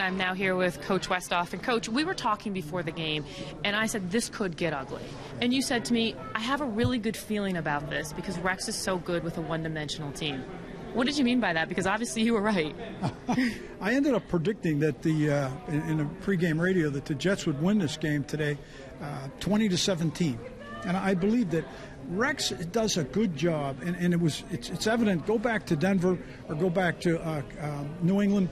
I'm now here with Coach Westhoff. And Coach, we were talking before the game, and I said this could get ugly. And you said to me, I have a really good feeling about this because Rex is so good with a one-dimensional team. What did you mean by that? Because obviously you were right. I ended up predicting that in a pregame radio that the Jets would win this game today, 20-17, and I believe that Rex does a good job, and it's evident. Go back to Denver or go back to New England.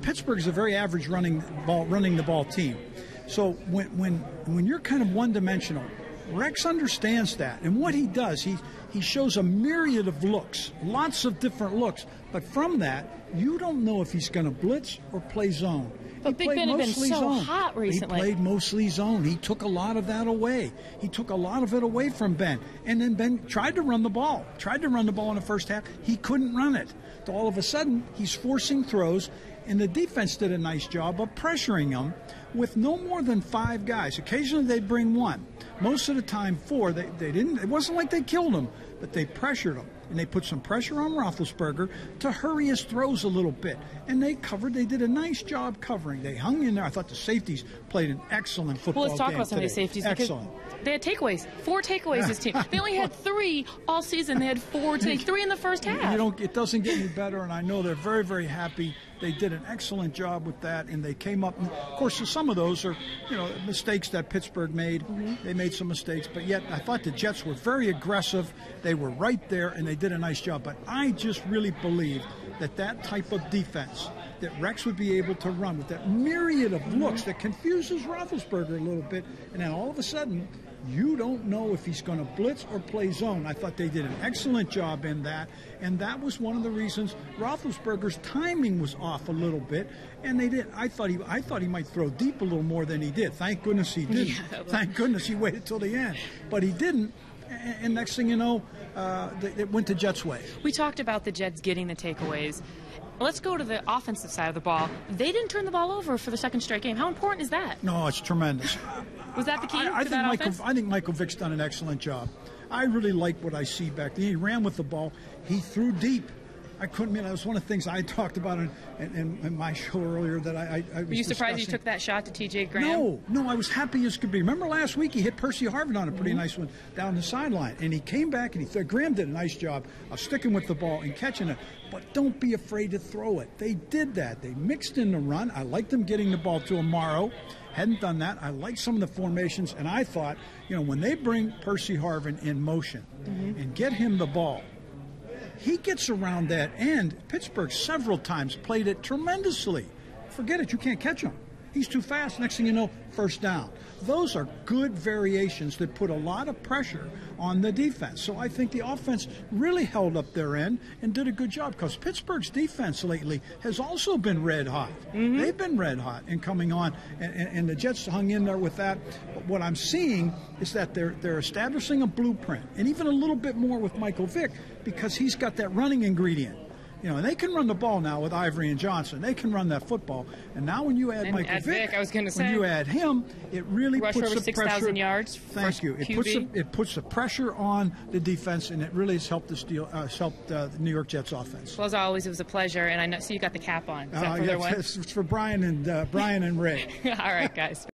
Pittsburgh is a very average running the ball team. So when you're kind of one-dimensional, Rex understands that, and what he does, he shows a myriad of looks, lots of different looks. But from that, you don't know if he's going to blitz or play zone. But Big Ben had been so hot recently. He played mostly zone. He took a lot of that away. He took a lot of it away from Ben. And then Ben tried to run the ball. Tried to run the ball in the first half. He couldn't run it. So all of a sudden, he's forcing throws, and the defense did a nice job of pressuring him with no more than 5 guys. Occasionally they'd bring 1. Most of the time 4. They didn't. It wasn't like they killed him, but they pressured him. And they put some pressure on Roethlisberger to hurry his throws a little bit. And they covered. They did a nice job covering. They hung in there. I thought the safeties played an excellent football game. Well, let's talk about some of these safeties. Excellent. They had takeaways. 4 takeaways this team. They only had 3 all season. They had 4 takeaways. 3 in the first half. It doesn't get any better, and I know they're very, very happy. They did an excellent job with that, and they came up. And of course, some of those are, mistakes that Pittsburgh made. Mm-hmm. They made some mistakes, but yet I thought the Jets were very aggressive. They were right there, and they did a nice job. But I just really believe that type of defense, that Rex would be able to run with that myriad of looks that confuses Roethlisberger a little bit, and then all of a sudden, you don't know if he's going to blitz or play zone. I thought they did an excellent job in that, and that was one of the reasons Roethlisberger's timing was off a little bit, and they did. I thought he might throw deep a little more than he did. Thank goodness he didn't. Yeah, thank goodness he waited till the end, but he didn't. And next thing you know, it went the Jets' way. We talked about the Jets getting the takeaways. Let's go to the offensive side of the ball. They didn't turn the ball over for the second straight game. How important is that? No, it's tremendous. Was that the key to that offense? I think Michael Vick's done an excellent job. I really like what I see back there. He ran with the ball. He threw deep. I couldn't mean that was one of the things I talked about in my show earlier that I was Were you surprised discussing. you took that shot to T.J. Graham? No, I was happy as could be. Remember last week he hit Percy Harvin on a pretty nice one down the sideline, and he came back and Graham did a nice job of sticking with the ball and catching it. But don't be afraid to throw it. They did that. They mixed in the run. I like them getting the ball to Amaro. Hadn't done that. I like some of the formations, and I thought, when they bring Percy Harvin in motion and get him the ball, he gets around that end. Pittsburgh several times played it tremendously. Forget it. You can't catch him. He's too fast. Next thing you know, first down. Those are good variations that put a lot of pressure on the defense. So I think the offense really held up their end and did a good job, because Pittsburgh's defense lately has also been red hot. Mm-hmm. They've been red hot and coming on, and the Jets hung in there with that. But what I'm seeing is that they're establishing a blueprint, and even a little bit more with Michael Vick, because he's got that running ingredient. And they can run the ball now with Ivory and Johnson. They can run that football. And now when you add Michael Vick, I was going to say, when you add him, it really rush puts over the pressure. 6,000 yards. Thank you. It puts the pressure on the defense, and it really has helped the New York Jets offense. Well, as always, it was a pleasure, and I know. So you got the cap on. Is that for their win? It's for Brian and Ray. All right, guys.